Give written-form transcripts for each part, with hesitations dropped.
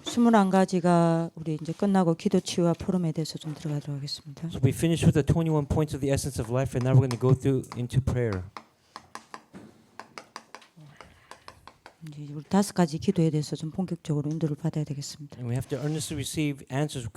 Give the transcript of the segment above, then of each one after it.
21가지가 우리 이제 끝나고 기도 치유와 포럼에 대해서 좀 들어가도록 하겠습니다. So we finished with the 21 points of the essence of life, and now we're going to go through into prayer. 이제 우리 5가지 기도에 대해서 좀 본격적으로 인도를 받아야 되겠습니다. And we have to earnestly receive answers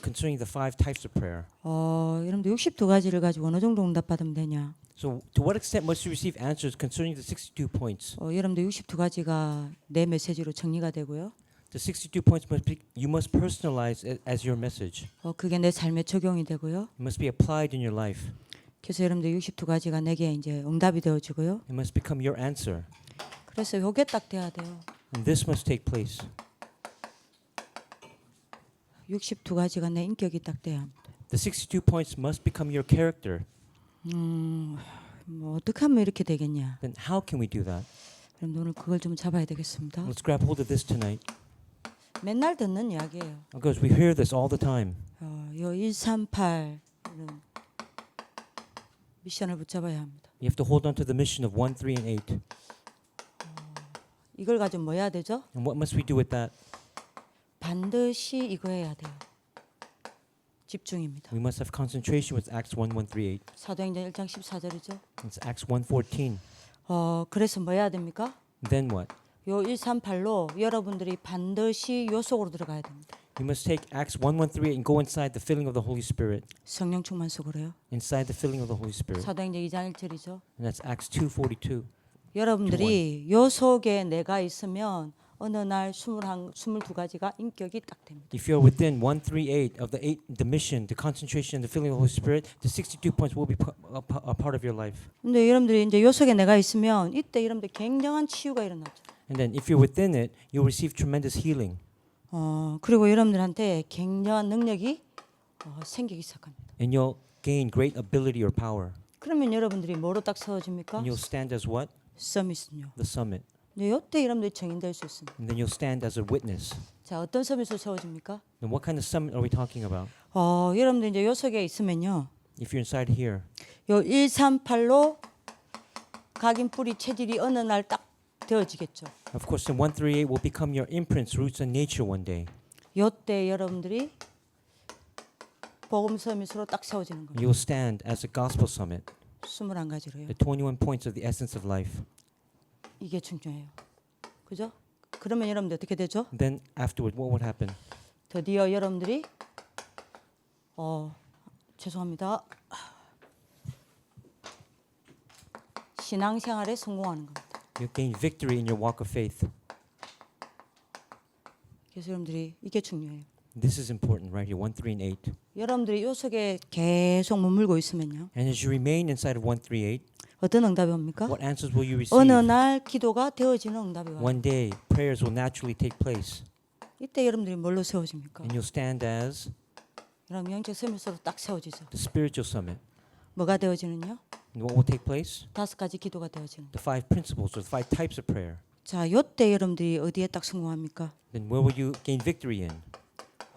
concerning the 5 types of prayer. 여러분들 62가지를 가지고 어느 정도 응답 받으면 되냐? So to what extent must you receive answers concerning the 62 points? 여러분들 62가지가 내 메시지로 정리가 되고요. The 62 points you must personalize it as your message. 그게 내 삶에 적용이 되고요. It must be applied in your life. 그래서 여러분들 62가지가 내게 이제 응답이 되어지고요. It must become your answer. 그래서 요게 딱 돼야 돼요. And this must take place. 62가지가 내 인격이 딱 돼야 합니다. The 62 points must become your character. 뭐 어떻게 하면 이렇게 되겠냐? Then how can we do that? 여러분 오늘 그걸 좀 잡아야 되겠습니다. Let's grab hold of this tonight. 맨날 듣는 이야기예요. Because we hear this all the time. 요 138 이런 미션을 붙잡아야 합니다. You have to hold on to the mission of 1, 3, and 8. 이걸 가지고 뭐 해야 되죠? And what must we do with that? 반드시 이거 해야 돼요. 집중입니다. We must have concentration with Acts 1, 1, 3, 8. 사도행전 1장 14절이죠. It's Acts 1, 14. 그래서 뭐 해야 됩니까? Then what? 요 138로 여러분들이 반드시 요 속으로 들어가야 됩니다. You must take Acts 1, 1, 3, 8 and go inside the filling of the Holy Spirit. 성령 충만 속으로요. Inside the filling of the Holy Spirit. 사도행전 2장 1절이죠. And that's Acts 2, 42. 여러분들이 요 속에 내가 있으면 어느 날 22가지가 인격이 딱 됩니다. If you're within 1, 3, 8 of the mission, the concentration, and the filling of the Holy Spirit, the 62 points will be a part of your life. 근데 여러분들이 이제 요 속에 내가 있으면 이때 여러분들 굉장한 치유가 일어나죠. And then if you're within it, you'll receive tremendous healing. 그리고 여러분들한테 굉장한 능력이 생기기 시작합니다. And you'll gain great ability or power. 그러면 여러분들이 뭐로 딱 세워집니까? And you'll stand as what? 서밋은요. The summit. 이때 여러분들이 증인될 수 있습니다. And then you'll stand as a witness. 자, 어떤 서밋으로 세워집니까? Then what kind of summit are we talking about? 여러분들 이제 요 속에 있으면요. If you're inside here, 요 138로 각인 뿌리 체질이 어느 날 딱 되어지겠죠. of course, then 1, 3, 8 will become your imprints, roots, and nature one day. 요때 여러분들이 복음 서밋으로 딱 세워지는 겁니다. You'll stand as a gospel summit, 21가지로요. the 21 points of the essence of life. 이게 중요해요. 그죠? 그러면 여러분들 어떻게 되죠? Then afterward, what would happen? 드디어 여러분들이 죄송합니다. 신앙생활에 성공하는 겁니다. You gain victory in your walk of faith. 그래서 여러분들이 이게 중요해요. This is important right here, 1, 3, and 8. 여러분들이 요 속에 계속 머물고 있으면요. And as you remain inside of 1, 3, 8, 어떤 응답이 옵니까? what answers will you 어느 receive? 날 기도가 되어지는 응답이 와요. One day, prayers will naturally take place. 이때 여러분들이 뭘로 세워집니까? And you'll stand as 여러분 영적 서밋으로 딱 세워지죠. the spiritual summit. 뭐가 되어지는요? And what will take place? 5가지 기도가 되어지는. The 5 principles or the 5 types of prayer. 자, 요때 여러분들이 어디에 딱 성공합니까? Then where will you gain victory in?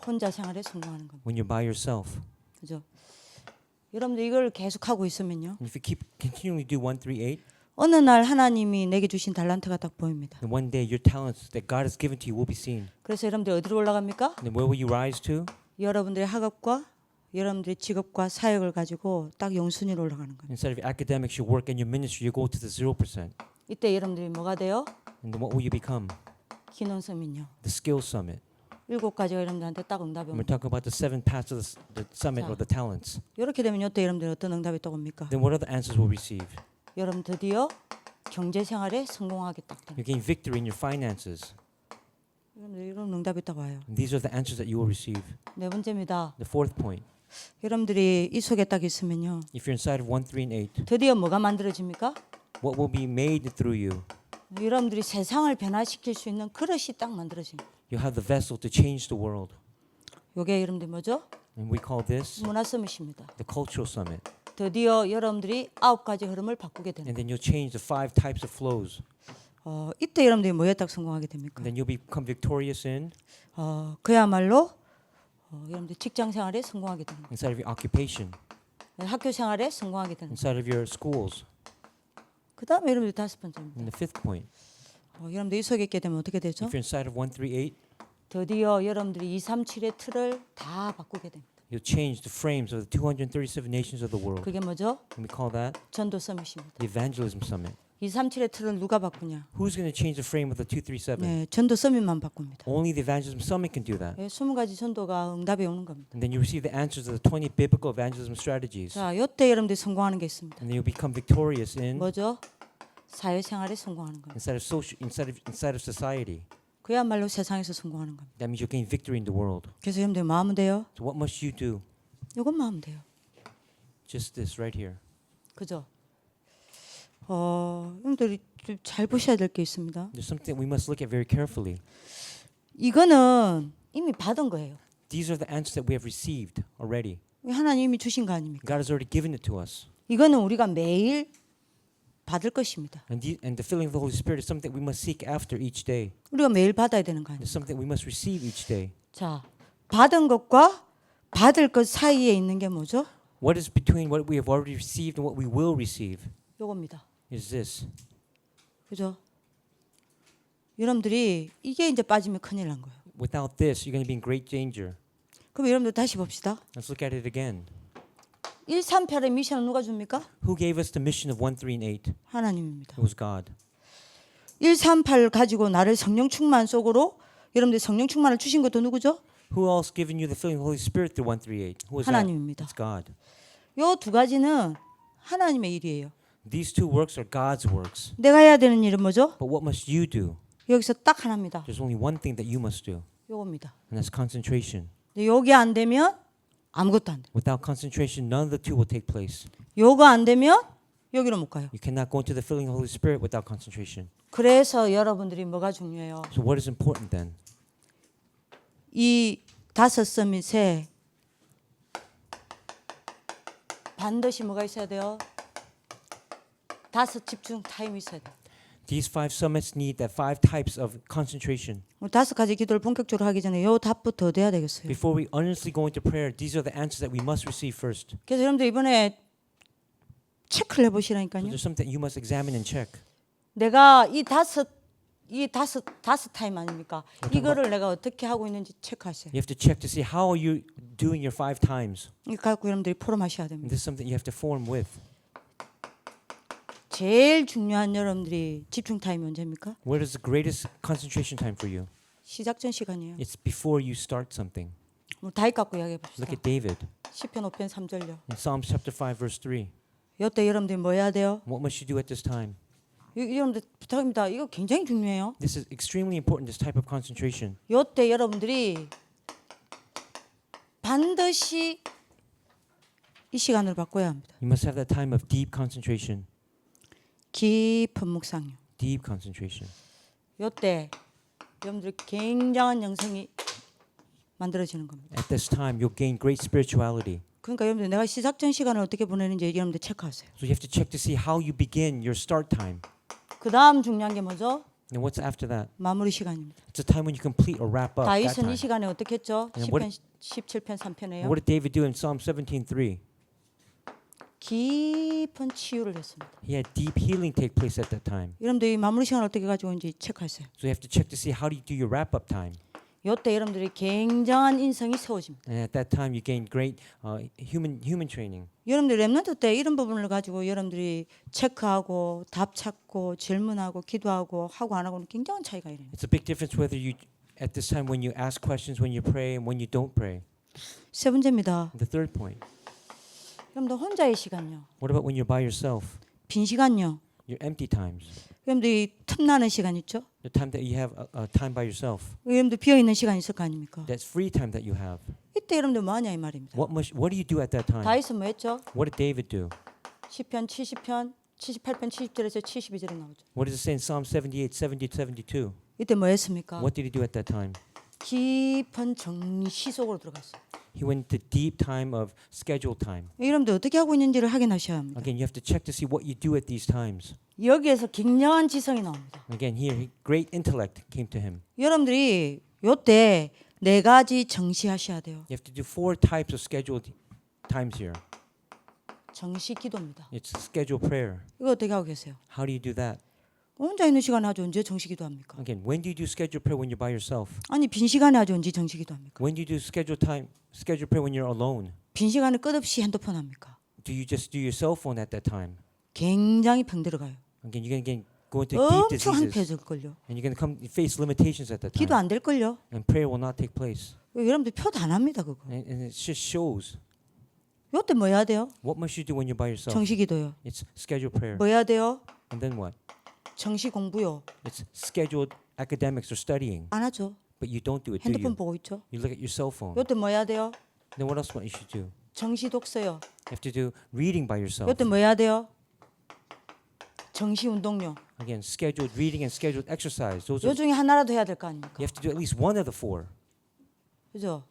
혼자 생활에 성공하는 겁니다. When you're by yourself. 그죠? 여러분들 이걸 계속 하고 있으면요. And if you keep continually do 1, 3, 8, 어느 날 하나님이 내게 주신 달란트가 딱 보입니다. then one day your talents that God has given to you will be seen. 그래서 여러분들 어디로 올라갑니까? And then where will you rise to? 여러분들의 학업과 여러분들의 직업과 사역을 가지고 딱 영순위로 올라가는 거예요. Instead of your academics, your work, and your ministry, you go to the 0%. 이때 여러분들이 뭐가 돼요? And then what will you become? 기능서민요. The skill summit. 7가지가 여러분들한테 딱 응답이 And we're 옵니다. talking about the 7 paths of the summit or the talents. 이렇게 되면 이때 여러분들 어떤 응답이 또 옵니까? Then what other answers will we receive? 여러분 드디어 경제 생활에 성공하게 딱 됩니다. You gain victory in your finances. 여러분들 이런 응답이 딱 와요. And these are the answers that you will receive. 네 번째입니다. The 4th point. 여러분들이 이 속에 딱 있으면요. If you're inside of 1, 3, and 8, 드디어 뭐가 만들어집니까? what will be made through you? 여러분들이 세상을 변화시킬 수 있는 그릇이 딱 만들어집니다. You have the vessel to change the world. 요게 여러분들 뭐죠? And we call this 문화 서밋입니다. the cultural summit. 드디어 여러분들이 9가지 흐름을 바꾸게 됩니다. And then you'll change the 5 types of flows. 이때 여러분들이 뭐에 딱 성공하게 됩니까? And then you'll become victorious in 그야말로 여러분들 직장 생활에 성공하게 됩니다. inside of your occupation, 학교 생활에 성공하게 되는. inside of your schools. 그다음에 여러분들 5번째입니다. And the 5th point. 여러분들 이 속에 있게 되면 어떻게 되죠? If you're inside of 1, 3, 8, 드디어 여러분들이 237의 틀을 다 바꾸게 됩니다. You'll change the frames of the 237 nations of the world. 그게 뭐죠? And we call that 전도 서밋입니다. the evangelism summit. 237의 틀을 누가 바꾸냐? Who's going to change the frame of the 237? 네, 전도 서밋만 바꿉니다. Only the evangelism summit can do that. 네, 20가지 전도가 응답이 오는 겁니다. And then you receive the answers of the 20 biblical evangelism strategies. 자, 요때 여러분들이 성공하는 게 있습니다. And then you'll become victorious in 뭐죠? 사회생활에 성공하는 겁니다. inside of society. 그야말로 세상에서 성공하는 겁니다. That means you'll gain victory in the world. 그래서 여러분들 뭐 하면 돼요? So what must you do? 이것만 하면 돼요. Just this right here. 그죠? 여러분들이 좀 잘 보셔야 될 게 있습니다. There's something we must look at very carefully. 이거는 이미 받은 거예요. These are the answers that we have received already. 하나님이 주신 거 아닙니까? God has already given it to us. 이거는 우리가 매일 받을 것입니다. And the filling of the Holy Spirit is something we must seek after each day. 우리가 매일 받아야 되는 거 아니에요? It's something we must receive each day. 자, 받은 것과 받을 것 사이에 있는 게 뭐죠? What is between what we have already received and what we will receive 요겁니다. is this. 그죠? 여러분들이 이게 이제 빠지면 큰일 난 거예요. Without this, you're going to be in great danger. 그럼 여러분들 다시 봅시다. Let's look at it again. 138의 미션은 누가 줍니까? Who gave us the mission of 1, 3, and 8? 하나님입니다. It was God. 138 가지고 나를 성령 충만 속으로 여러분들 성령 충만을 주신 것도 누구죠? Who else given you the filling of the Holy Spirit through 1, 3, 8? Who was that? 하나님입니다. It's God. 요 두 가지는 하나님의 일이에요. These two works are God's works. 내가 해야 되는 일은 뭐죠? But what must you do? 여기서 딱 하나입니다. There's only one thing that you must do, 요겁니다. and that's concentration. 근데 요게 안 되면 아무것도 안 돼. Without concentration, none of the two will take place. 요거 안 되면 여기로 못 가요. You cannot go into the filling of the Holy Spirit without concentration. 그래서 여러분들이 뭐가 중요해요? So what is important then? 이 5 서밋에 반드시 뭐가 있어야 돼요? 5 집중 타임이 있어야 돼요. These 5 summits need that 5 types of concentration. 5 가지 기도를 본격적으로 하기 전에 요 답부터 돼야 되겠어요. Before we earnestly go into prayer, these are the answers that we must receive first. 그래서 여러분들 이번에 체크를 So 해보시라니까요. there's something you must examine and check. 내가 이 다섯 타임 아닙니까? 이거를 내가 어떻게 하고 있는지 체크하세요. You have to check to see how are you doing your 5 times. 이거 갖고 여러분들이 포럼하셔야 And 됩니다. this is something you have to form with. 제일 중요한 여러분들이 집중 타임이 언제입니까? What is the greatest concentration time for you? 시작 전 시간이에요. It's before you start something. 뭐 다윗 갖고 이야기해 봅시다. Look at David 시편 5편 3절요. in Psalms chapter 5 verse 3. 이때 여러분들이 뭐 해야 돼요? What must you do at this time? 여러분들 부탁입니다. 이거 굉장히 중요해요. This is extremely important, this type of concentration. 이때 여러분들이 반드시 이 시간을 바꿔야 합니다. You must have that time of deep concentration. 깊은 묵상요. Deep concentration. 이때 여러분들이 굉장한 영성이 만들어지는 겁니다. At this time, you'll gain great spirituality. 그러니까 여러분들 내가 시작 전 시간을 어떻게 보내는지 여러분들 체크하세요. So you have to check to see how you begin your start time. 그 다음 중요한 게 뭐죠? And what's after that? 마무리 시간입니다. It's a time when you complete or wrap up that 다윗은 time. 이 시간에 어떻게 했죠? And 시편 17편 3편에요. What did David do in Psalm 17:3? 깊은 치유를 했습니다. He had deep healing take place at that time. 여러분들 이 마무리 시간을 어떻게 가져오는지 체크하세요. So you have to check to see how do you do your wrap up time. 이때 여러분들이 굉장한 인성이 세워집니다. And at that time, you gain great human training. 여러분들 렘넌트 때 이런 부분을 가지고 여러분들이 체크하고 답 찾고 질문하고 기도하고 하고 안 하고는 굉장한 차이가 있어요. It's a big difference whether you at this time when you ask questions, when you pray, and when you don't pray. 세 번째입니다. And the third point. 여러분들 혼자의 시간요. What about when you're by yourself? 빈 시간요. Your empty times. 여러분들이 틈나는 시간 있죠? The time that you have time by yourself. 여러분들 비어 있는 시간 있을 거 아닙니까? That's free time that you have. 이때 여러분들 뭐 하냐 이 말입니다. What do you do at that time? 다윗은 뭐 했죠? What did David do? 시편 70편 78편 70절에서 72절에 나오죠. What does it say in Psalm 78, 70, 72? 이때 뭐 했습니까? What did he do at that time? 깊은 정시 속으로 들어갔어요. He went into deep time of scheduled time. 여러분들 어떻게 하고 있는지를 확인하셔야 합니다. Again, you have to check to see what you do at these times. 여기에서 굉장한 지성이 나옵니다. Again, here, great intellect came to him. 여러분들이 요때 4가지 정시하셔야 돼요. You have to do 4 types of scheduled times here. 정시 기도입니다. It's scheduled prayer. 이거 어떻게 하고 계세요? How do you do that? 혼자 있는 시간에 하죠. 언제 정식기도 합니까? Again, when do you do scheduled prayer when you're by yourself? 아니 빈 시간에 하죠. 언제 정식기도 합니까? When do you do scheduled prayer when you're alone? 빈 시간에 끝없이 핸드폰 합니까? Do you just do your cell phone at that time? 굉장히 병 들어가요. Again, you're gonna go into deep 엄청 diseases, 한패질걸요. and you're gonna face limitations at that 기도 time, 안 될걸요. and prayer will not take place. 여러분들 표도 안 합니다. 그거. And it just shows. 요때 뭐 해야 돼요? What must you do when you're by yourself? 정식기도요. It's scheduled prayer. 뭐 해야 돼요? And then what? 정식 공부요. It's scheduled academics or studying. 안 하죠. But you don't do it, do 핸드폰 you? 보고 있죠. You look at your cell phone. 요때 뭐 해야 돼요? Then what else you should do? 정시 독서요. You have to do reading by yourself. 요때 뭐 해야 돼요? 정시 운동요. Again, scheduled reading and scheduled exercise. Those 요 are, 중에 하나라도 해야 될 거 아닙니까? you have to do at least one of the four. 그죠?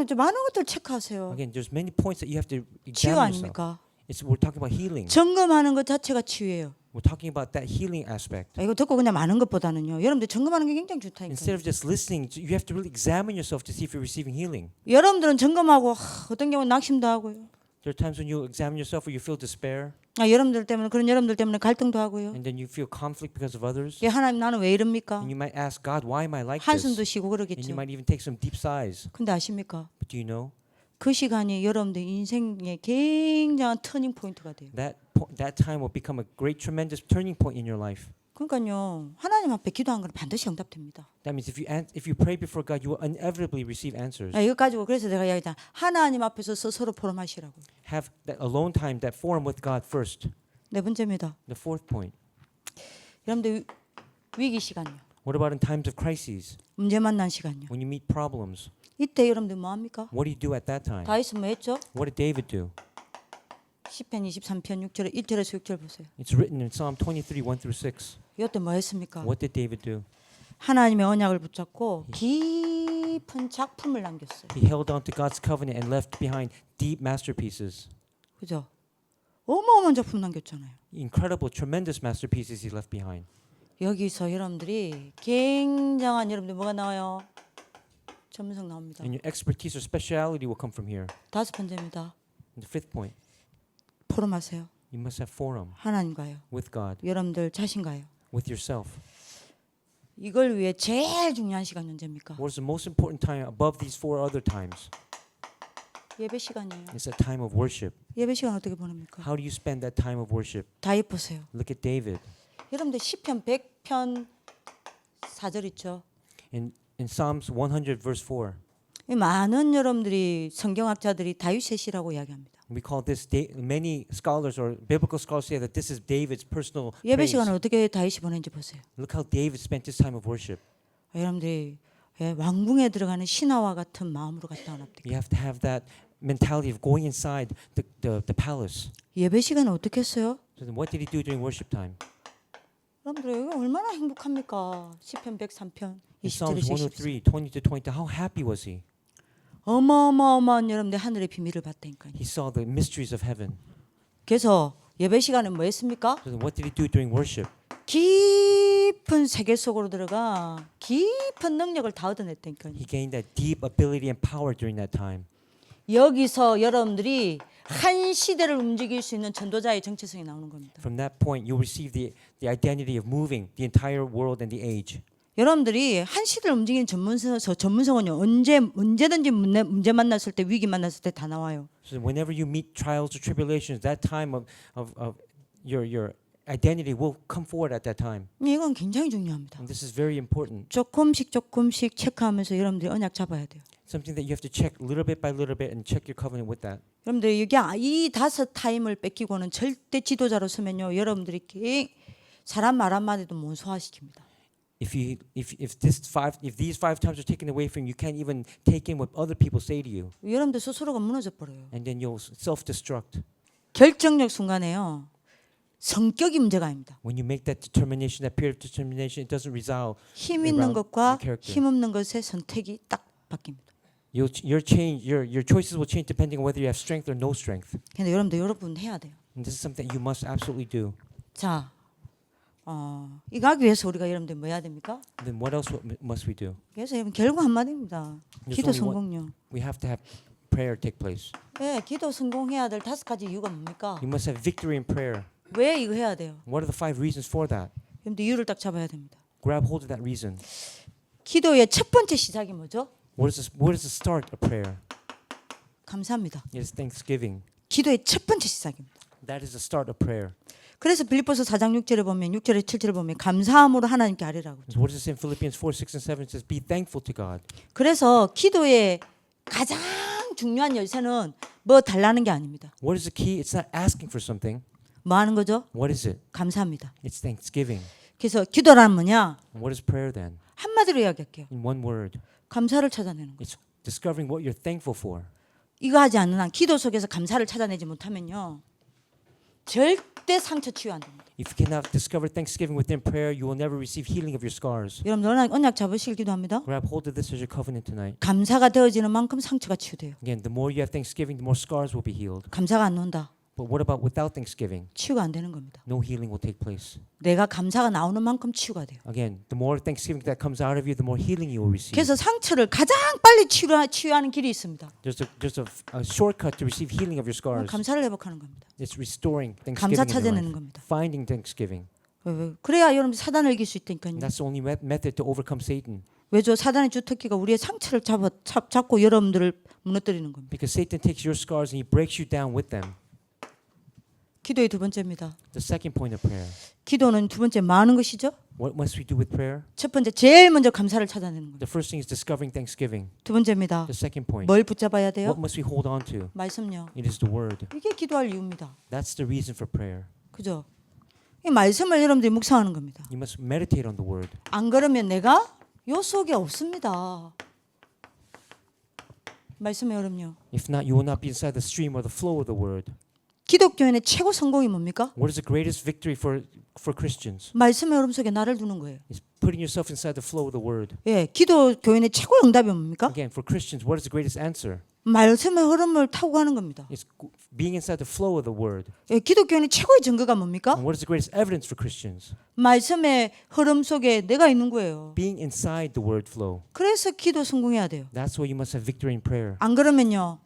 이제 많은 것들 체크하세요. Again, there's many points that you have to 치유 examine yourself. 아닙니까? We're talking about healing. 점검하는 것 자체가 치유예요. We're talking about that healing aspect. 이거 듣고 그냥 많은 것보다는요. 여러분들 점검하는 게 굉장히 좋다니까요. Instead of just listening, you have to really examine yourself to see if you're receiving healing. 여러분들은 점검하고 어떤 경우는 낙심도 하고요. There are times when you examine yourself where you feel despair, 여러분들 때문에 그런 여러분들 때문에 갈등도 하고요. and then you feel conflict because of others. 하나님 나는 왜 이럽니까? And you might ask God, why am I like 한숨도 this? 쉬고 And 그러겠죠. you might even take some deep sighs. 근데 아십니까? But do you know 그 시간이 여러분들 인생의 굉장한 터닝 포인트가 돼요. that time will become a great, tremendous turning point in your life? 그러니까요. 하나님 앞에 기도한 건 반드시 응답됩니다. That means if you pray before God, you will inevitably receive answers. 이거 가지고 그래서 내가 이야기했잖아. 하나님 앞에서 스스로 포럼하시라고. Have that alone time, that forum with God first. 네 번째입니다. The fourth point. 여러분들 위기 시간요. What about in times of crises? 문제 만난 시간요. When you meet problems, 이때 여러분들 뭐 합니까? what do you do at that time? 다윗은 뭐 했죠? What did David do? 시편 23편 6절에 1절에서 6절 보세요. It's written in Psalm 23, 1 through 6. 이때 뭐 했습니까? What did David do? 하나님의 언약을 붙잡고 깊은 작품을 남겼어요. He held on to God's covenant and left behind deep masterpieces. 그죠? 어마어마한 작품 남겼잖아요. Incredible, tremendous masterpieces he left behind. 여기서 여러분들이 굉장한 여러분들 뭐가 나와요? 전문성 나옵니다. And your expertise or speciality will come from here. 다섯 번째입니다. And the fifth point, 포럼하세요. you must have forum 하나님과요. with God, 여러분들 자신과요. with yourself. 이걸 위해 제일 중요한 시간 언제입니까? What is the most important time above these four other times? 예배 시간이에요. It's a time of worship. 예배 시간 어떻게 보냅니까? How do you spend that time of worship? 다윗 보세요. Look at David. 여러분들 시편 100편 4절 있죠. In Psalms 100 verse 4, 많은 여러분들이 성경학자들이 다윗의 시라고 이야기합니다. we call this, many scholars or biblical scholars say that this is David's personal 예배 praise. 시간을 어떻게 다윗이 보낸지 보세요. Look how David spent his time of worship. 여러분들이 왕궁에 들어가는 신하와 같은 마음으로 갔다 오랍니다. You have to have that mentality of going inside the palace. 예배 시간을 어떻게 했어요? So then what did he do during worship time? 여러분들 이거 얼마나 행복합니까? 시편 103편 In Psalms 20절에서 103, 20 to 22, how happy was he? 어마어마한 여러분들 하늘의 비밀을 봤다니까요. He saw the mysteries of heaven. 그래서 예배 시간에 뭐 했습니까? So then what did he do during worship? 깊은 세계 속으로 들어가 깊은 능력을 다 얻어냈다니까요. He gained that deep ability and power during that time. 여기서 여러분들이 한 시대를 움직일 수 있는 전도자의 정체성이 나오는 겁니다. From that point, you'll receive the identity of moving the entire world and the age. 여러분들이 한 시대를 움직이는 전문성은요 언제든지 문제 만났을 때 위기 만났을 때 다 나와요. So whenever you meet trials or tribulations, that time of your identity will come forward at that time. 이건 굉장히 중요합니다. And this is very important. 조금씩 체크하면서 여러분들이 언약 잡아야 돼요. Something that you have to check little bit by little bit and check your covenant with that. 여러분들 이게 이 다섯 타임을 뺏기고는 절대 지도자로 서면요 여러분들이 사람 말 한마디도 못 소화시킵니다. If these five times are taken away from you, you can't even take in what other people say to you, 여러분들 스스로가 무너져 버려요. and then you'll self-destruct. 결정력 순간에요 성격이 문제가 아닙니다. When you make that determination, that period of determination, it doesn't resolve. 힘 있는 것과 your character. 힘 없는 것의 선택이 딱 바뀝니다. Your choices will change depending on whether you have strength or no strength. 근데 여러분 해야 돼요. And this is something you must absolutely do. 자, 이거 하기 위해서 우리가 여러분들 뭐 해야 됩니까? Then what else must we do? 그래서 여러분 결국 한마디입니다. There's 기도 only 성공요. We have to have prayer take place. 네, 기도 성공해야 될 다섯 가지 이유가 뭡니까? You must have victory in prayer. 왜 이거 해야 돼요? What are the 5 reasons for that? 여러분들 이유를 딱 잡아야 됩니다. Grab hold of that reason. 기도의 첫 번째 시작이 뭐죠? What is the start of prayer? 감사합니다. It is thanksgiving. 기도의 첫 번째 시작입니다. That is the start of prayer. 그래서 빌립보서 4장 6절에 보면 6절에 7절에 보면 감사함으로 하나님께 아뢰라고. So what does it say in Philippians 4, 6, and 7? It says, be thankful to God. 그래서 기도의 가장 중요한 열쇠는 뭐 달라는 게 아닙니다. What is the key? It's not asking for something. 뭐 하는 거죠? What is it? 감사합니다. It's thanksgiving. 그래서 기도란 뭐냐? And what is prayer then? 한마디로 이야기할게요. In one word, 감사를 찾아내는 거. it's discovering what you're thankful for. 이거 하지 않는 한 기도 속에서 감사를 찾아내지 못하면요. 절대 상처 치유 안 됩니다. If you cannot discover thanksgiving within prayer, you will never receive healing of your scars. 여러분 언약 잡으시길 기도합니다. Grab hold of this as your covenant tonight. 감사가 되어지는 만큼 상처가 치유돼요. Again, the more you have thanksgiving, the more scars will be healed. 감사가 안 나온다. But what about without thanksgiving? 치유가 안 되는 겁니다. No healing will take place. 내가 감사가 나오는 만큼 치유가 돼요. Again, the more thanksgiving that comes out of you, the more healing you will receive. 그래서 상처를 가장 빨리 치유하는 길이 있습니다. There's a shortcut to receive healing of your scars. 감사를 회복하는 겁니다. It's restoring 감사 thanksgiving in your 찾아내는 life. 겁니다. Finding thanksgiving. 왜? 그래야 여러분 사단을 이길 수 있다니까요. And that's the only method to overcome Satan. 왜죠? 사단의 주특기가 우리의 상처를 잡고 여러분들을 무너뜨리는 겁니다. Because Satan takes your scars and he breaks you down with them. 기도의 두 번째입니다. The second point of prayer. 기도는 두 번째 많은 것이죠. What must we do with prayer? 첫 번째 제일 먼저 감사를 찾아내는 겁니다. The first thing is discovering thanksgiving. 두 번째입니다. The second point. 뭘 붙잡아야 What 돼요? must we hold on to? 말씀요. It is the word. 이게 기도할 이유입니다. That's the reason for prayer. 그죠? 이 말씀을 여러분들이 묵상하는 겁니다. You must meditate on the word. 안 그러면 내가 요 속에 없습니다. 말씀의 여러분요. If not, you will not be inside the stream or the flow of the word. 기독교인의 최고 성공이 뭡니까? What is the greatest victory for Christians? 말씀의 여러분 속에 나를 두는 거예요. It's putting yourself inside the flow of the word. 예, 기독교인의 최고 응답이 뭡니까? Again, for Christians, what is the greatest answer? 말씀의 흐름을 타고 가는 겁니다. It's being inside the flow of the word. 예, 기독교인의 최고의 증거가 뭡니까? And what is the greatest evidence for Christians? 말씀의 흐름 속에 내가 있는 거예요. Being inside the word flow. 그래서 기도 성공해야 돼요. That's why you must have victory in prayer. 안 그러면요.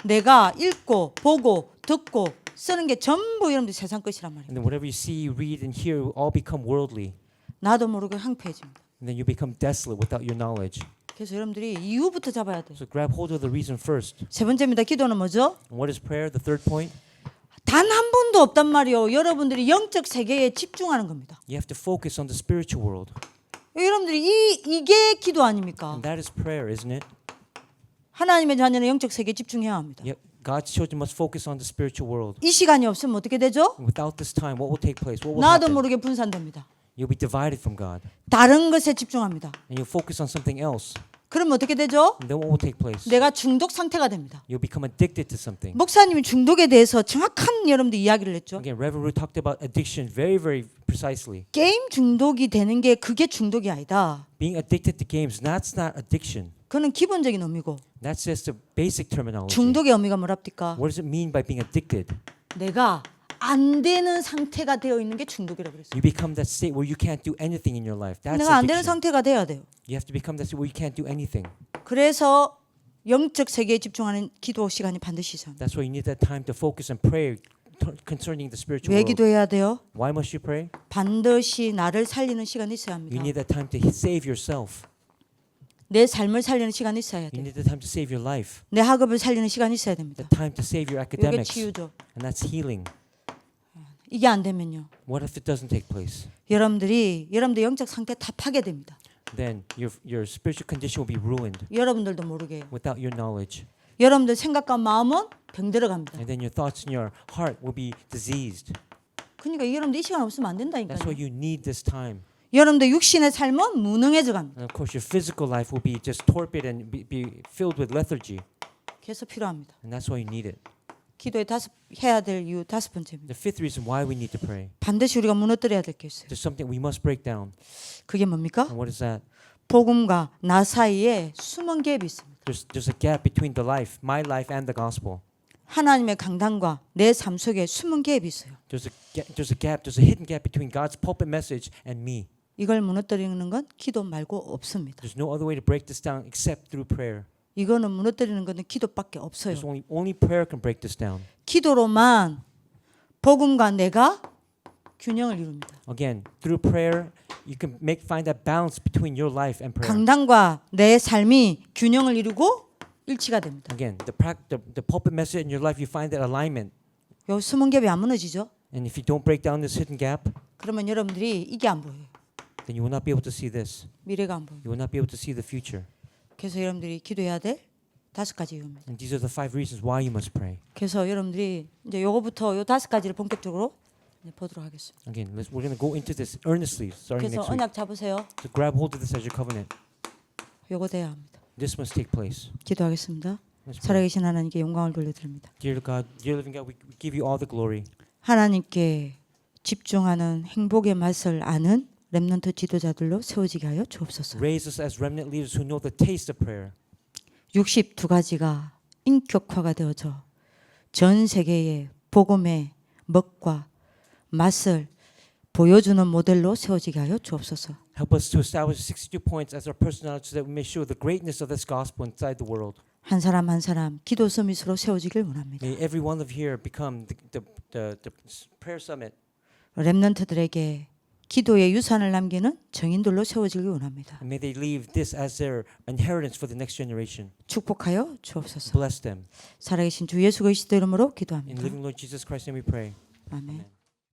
내가 읽고 보고 듣고 쓰는 게 전부 여러분들 세상 것이란 말이에요. And then whatever you see, read, and hear will all become worldly. 나도 모르게 황폐해집니다. And then you become desolate without your knowledge. 그래서 여러분들이 이유부터 잡아야 돼요. So grab hold of the reason first. 세 번째입니다. 기도는 뭐죠? And what is prayer? The third point? 단 한 번도 없단 말이요. 여러분들이 영적 세계에 집중하는 겁니다. You have to focus on the spiritual world. 여러분들이 이게 기도 아닙니까? And that is prayer, isn't it? 하나님의 자녀는 영적 세계에 집중해야 합니다. Yet God's children must focus on the spiritual world. 이 시간이 없으면 어떻게 되죠? And without this time, what will take place? What will 나도 happen? 모르게 분산됩니다. You'll be divided from God. 다른 것에 집중합니다. And you'll focus on something else. 그럼 어떻게 되죠? And then what will take place? 내가 중독 상태가 됩니다. You'll become addicted to something. 목사님이 중독에 대해서 정확한 여러분들 이야기를 했죠. Again, Reverend Ru talked about addiction very, very precisely. 게임 중독이 되는 게 그게 중독이 아니다. Being addicted to games, that's not addiction. 그는 기본적인 의미고 That's just a basic terminology. 중독의 의미가 뭐랍니까? What does it mean by being addicted? 내가 안 되는 상태가 되어 있는 게 중독이라고 그랬어요. You become that state where you can't do anything in your life. That's 내가 안 되는 addiction. 상태가 돼야 돼요. You have to become that state where you can't do anything. 그래서 영적 세계에 집중하는 기도 시간이 반드시 있어요. That's why you need that time to focus and pray concerning the spiritual 왜 world. 기도해야 돼요? Why must you pray? 반드시 나를 살리는 시간이 있어야 You 합니다. need that time to save yourself. 내 삶을 살리는 시간이 있어야 You 돼요. need the time to save your life. 내 학업을 살리는 시간이 있어야 됩니다. The time to save your 이게 academics. 치유죠. And that's healing. 이게 안 되면요. What if it doesn't take place? 여러분들 영적 상태 다 파괴됩니다. Then your spiritual condition will be ruined 여러분들도 모르게. without your knowledge. 여러분들 생각과 마음은 병들어갑니다. And then your thoughts and your heart will be diseased. 그러니까 여러분들 이 시간 없으면 안 That's why 된다니까요. you need this time. 여러분들 육신의 삶은 무능해져 갑니다. And of course, your physical life will be just torpid and be filled with lethargy. 그래서 필요합니다. And that's why you need it. 기도에 해야 될 이유 다섯 번째입니다. The fifth reason why we need to pray. 반드시 우리가 무너뜨려야 될 게 있어요. There's something we must break down. 그게 뭡니까? And what is that? 복음과 나 사이에 숨은 갭이 있습니다. There's a gap between the life, my life, and the gospel. 하나님의 강단과 내 삶 속에 숨은 갭이 있어요. There's a hidden gap between God's pulpit message and me. 이걸 무너뜨리는 건 기도 말고 없습니다. There's no other way to break this down except through prayer. 이거는 무너뜨리는 것은 기도밖에 없어요. There's only prayer can break this down. 기도로만 복음과 내가 균형을 이룹니다. Again, through prayer, you can find that balance between your life and prayer. 강단과 내 삶이 균형을 이루고 일치가 됩니다. Again, the pulpit message in your life, you find that alignment. 요 숨은 갭이 안 무너지죠? And if you don't break down this hidden gap, 그러면 여러분들이 이게 안 보여요. then you will not be able to see this. 미래가 안 보여요. You will not be able to see the future. 그래서 여러분들이 기도해야 될 5가지 이유입니다. And these are the 5 reasons why you must pray. 그래서 여러분들이 이제 요거부터 요 5가지를 본격적으로 이제 보도록 하겠습니다. Again, we're going to go into this earnestly starting 그래서 next week. 언약 잡으세요. So grab hold of this as your covenant. 요거 돼야 합니다. This must take place. 기도하겠습니다. Let's pray. 살아계신 하나님께 영광을 돌려드립니다. Dear God, dear living God, we give you all the glory. 하나님께 집중하는 행복의 맛을 아는 렘넌트 지도자들로 세워지게 하여 주옵소서. Raise us as remnant leaders who know the taste of prayer. 62가지가 인격화가 되어져 전 세계의 복음의 먹과 맛을 보여주는 모델로 세워지게 하여 주옵소서. Help us to establish 62 points as our personality so that we may show the greatness of this gospel inside the world. 한 사람 한 사람 기도 서밋으로 세워지길 원합니다. May every one of here become the prayer summit. 렘넌트들에게 기도의 유산을 남기는 정인들로 세워지길 원합니다. And may they leave this as their inheritance for the next generation. 축복하여 주옵소서. Bless them. 살아계신 주 예수 그리스도 이름으로 In 기도합니다. living Lord Jesus Christ's name we pray. 아멘. Amen.